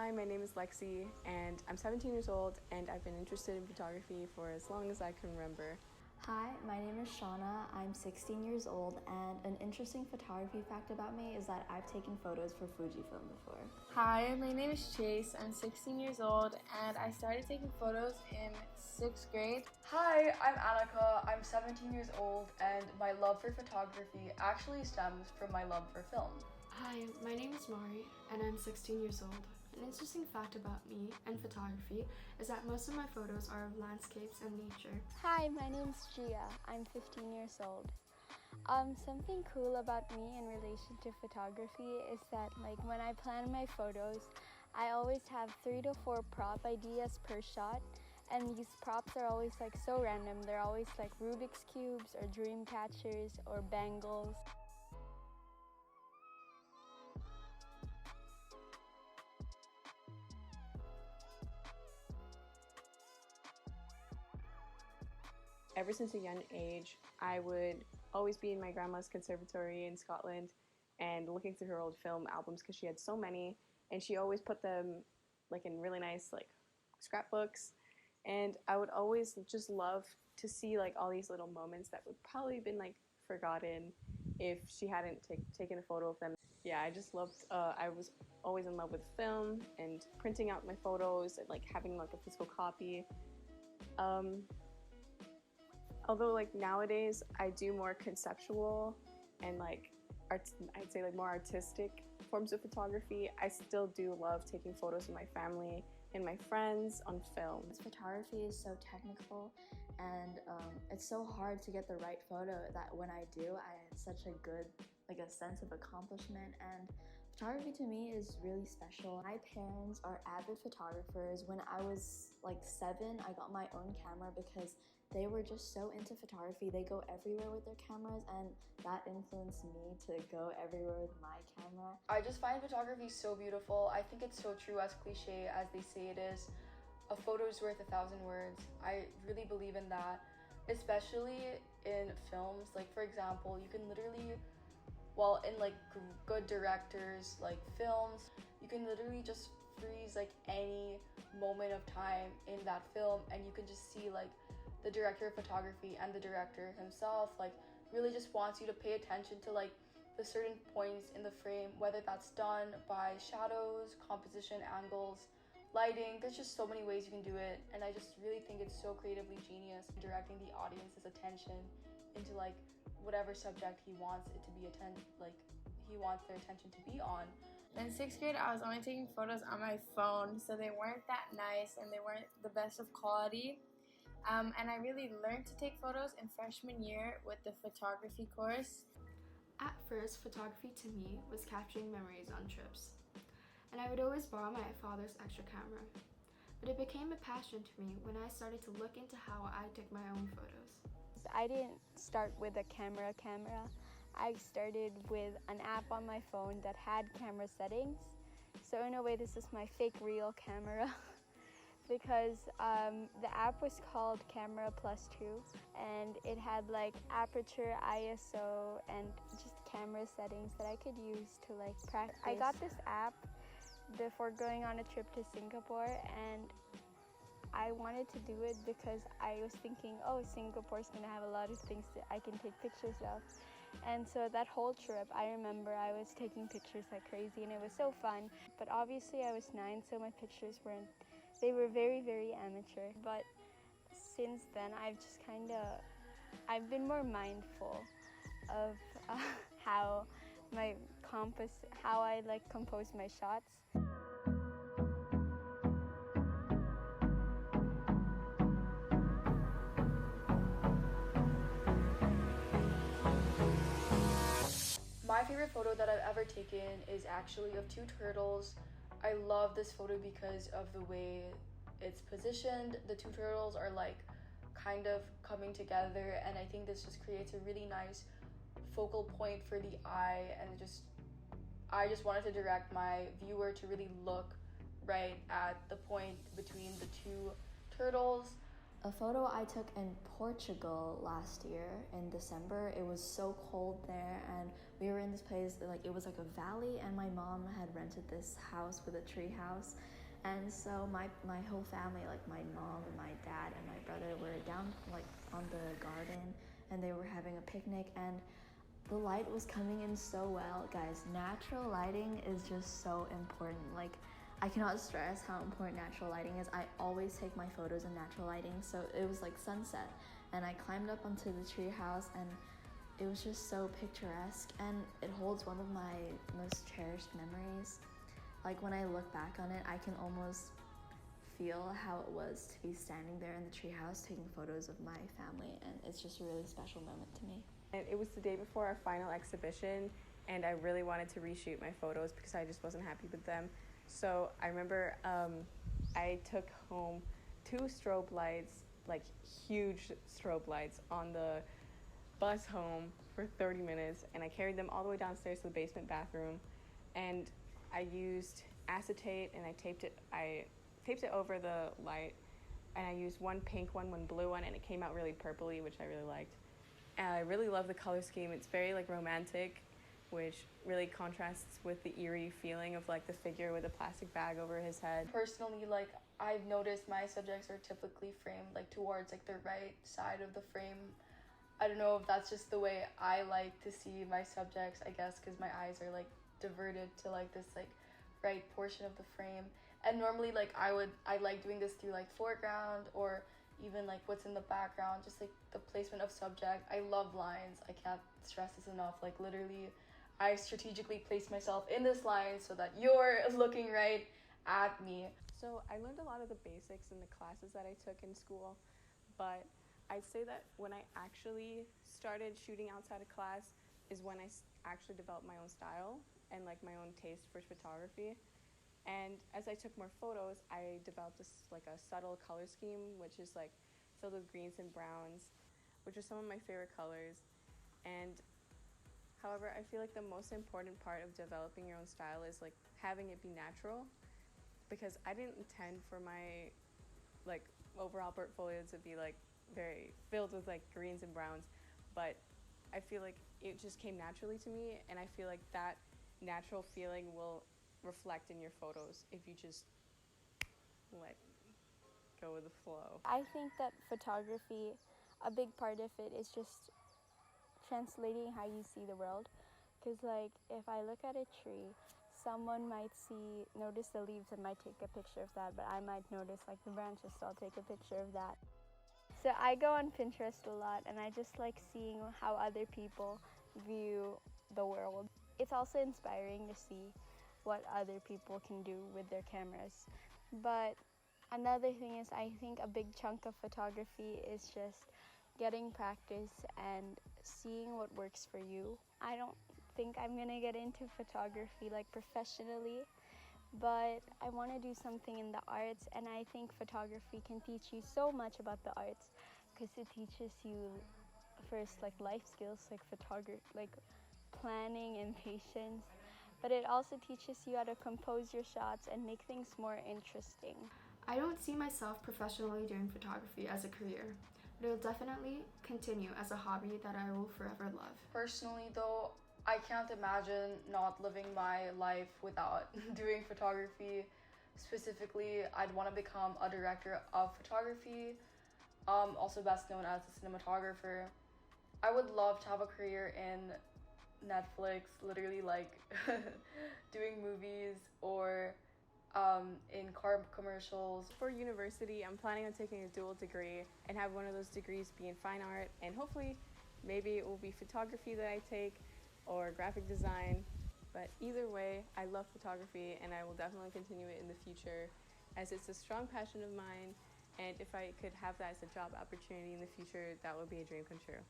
Hi, my name is Lexi, and I'm 17 years old, and I've been interested in photography for as long as I can remember. Hi, my name is Shauna. I'm 16 years old, and an interesting photography fact about me is that I've taken photos for Fujifilm before. Hi, my name is Chase. I'm 16 years old, and I started taking photos in 6th grade. Hi, I'm Annika. I'm 17 years old, and my love for photography actually stems from my love for film. Hi, my name is Mari, and I'm 16 years old. An interesting fact about me and photography is that most of my photos are of landscapes and nature. Hi, my name's Gia. I'm 15 years old. Something cool about me in relation to photography is that when I plan my photos, I always have 3 to 4 prop ideas per shot, and these props are always so random. They're always Rubik's cubes or dream catchers or bangles. Ever since a young age, I would always be in my grandma's conservatory in Scotland and looking through her old film albums because she had so many, and she always put them in really nice scrapbooks, and I would always just love to see all these little moments that would probably have been forgotten if she hadn't taken a photo of them. Yeah, I just loved, I was always in love with film and printing out my photos and having a physical copy. Although nowadays I do more conceptual and I'd say more artistic forms of photography, I still do love taking photos of my family and my friends on film. Photography is so technical, and it's so hard to get the right photo that when I do, I had such a good a sense of accomplishment, and photography to me is really special. My parents are avid photographers. When I was 7, I got my own camera because they were just so into photography. They go everywhere with their cameras, and that influenced me to go everywhere with my camera. I just find photography so beautiful. I think it's so true, as cliche as they say it is. A photo is worth 1,000 words. I really believe in that, especially in films. For example, you can literally, in good directors films, you can literally just freeze any moment of time in that film, and you can just see the director of photography and the director himself really just wants you to pay attention to the certain points in the frame, whether that's done by shadows, composition, angles, lighting. There's just so many ways you can do it, and I just really think it's so creatively genius, directing the audience's attention into whatever subject he wants it to be he wants their attention to be on. In 6th grade, I was only taking photos on my phone, so they weren't that nice and they weren't the best of quality. And I really learned to take photos in freshman year with the photography course. At first, photography to me was capturing memories on trips, and I would always borrow my father's extra camera. But it became a passion to me when I started to look into how I took my own photos. I didn't start with a camera. I started with an app on my phone that had camera settings. So in a way, this is my fake real camera because the app was called Camera Plus 2, and it had aperture, ISO, and just camera settings that I could use to practice. I got this app before going on a trip to Singapore, and I wanted to do it because I was thinking, oh, Singapore's gonna have a lot of things that I can take pictures of. And so that whole trip, I remember I was taking pictures like crazy, and it was so fun. But obviously I was 9, so my pictures they were very, very amateur. But since then, I've been more mindful of how I compose my shots. My favorite photo that I've ever taken is actually of 2 turtles. I love this photo because of the way it's positioned. The 2 turtles are kind of coming together, and I think this just creates a really nice focal point for the eye, and I just wanted to direct my viewer to really look right at the point between the 2 turtles. A photo I took in Portugal last year in December. It was so cold there, and we were in this place, like it was like a valley, and my mom had rented this house with a tree house. And so my whole family, like my mom and my dad and my brother, were down like on the garden, and they were having a picnic, and the light was coming in so well. Guys, natural lighting is just so important. Like, I cannot stress how important natural lighting is. I always take my photos in natural lighting. So it was like sunset, and I climbed up onto the tree house, and it was just so picturesque, and it holds one of my most cherished memories. Like, when I look back on it, I can almost feel how it was to be standing there in the treehouse taking photos of my family, and it's just a really special moment to me. And it was the day before our final exhibition, and I really wanted to reshoot my photos because I just wasn't happy with them. So I remember I took home 2 strobe lights, like huge strobe lights, on the bus home for 30 minutes, and I carried them all the way downstairs to the basement bathroom, and I used acetate, and I taped it over the light, and I used one pink one blue one, and it came out really purpley, which I really liked. And I really love the color scheme. It's very like romantic, which really contrasts with the eerie feeling of like the figure with a plastic bag over his head. Personally, like I've noticed my subjects are typically framed like towards like the right side of the frame. I don't know if that's just the way I like to see my subjects, I guess, because my eyes are like diverted to like this like right portion of the frame. And normally like I like doing this through like foreground or even like what's in the background, just like the placement of subject. I love lines. I can't stress this enough. Like literally I strategically place myself in this line so that you're looking right at me. So I learned a lot of the basics in the classes that I took in school, but I'd say that when I actually started shooting outside of class is when I actually developed my own style and like my own taste for photography. And as I took more photos, I developed this like a subtle color scheme, which is like filled with greens and browns, which are some of my favorite colors. And however, I feel like the most important part of developing your own style is like having it be natural, because I didn't intend for my like overall portfolio to be like very filled with like greens and browns, but I feel like it just came naturally to me, and I feel like that natural feeling will reflect in your photos if you just let go with the flow. I think that photography, a big part of it is just translating how you see the world. Because like if I look at a tree, someone might notice the leaves and might take a picture of that, but I might notice like the branches, so I'll take a picture of that. So I go on Pinterest a lot, and I just like seeing how other people view the world. It's also inspiring to see what other people can do with their cameras. But another thing is, I think a big chunk of photography is just getting practice and seeing what works for you. I don't think I'm gonna get into photography like professionally, but I want to do something in the arts, and I think photography can teach you so much about the arts, because it teaches you first like life skills like photography, like planning and patience, but it also teaches you how to compose your shots and make things more interesting. I don't see myself professionally doing photography as a career, but it will definitely continue as a hobby that I will forever love. Personally though, I can't imagine not living my life without doing photography. Specifically, I'd want to become a director of photography, also best known as a cinematographer. I would love to have a career in Netflix, literally like doing movies or in car commercials. For university, I'm planning on taking a dual degree and have one of those degrees be in fine art, and hopefully maybe it will be photography that I take or graphic design. But either way, I love photography, and I will definitely continue it in the future, as it's a strong passion of mine, and if I could have that as a job opportunity in the future, that would be a dream come true.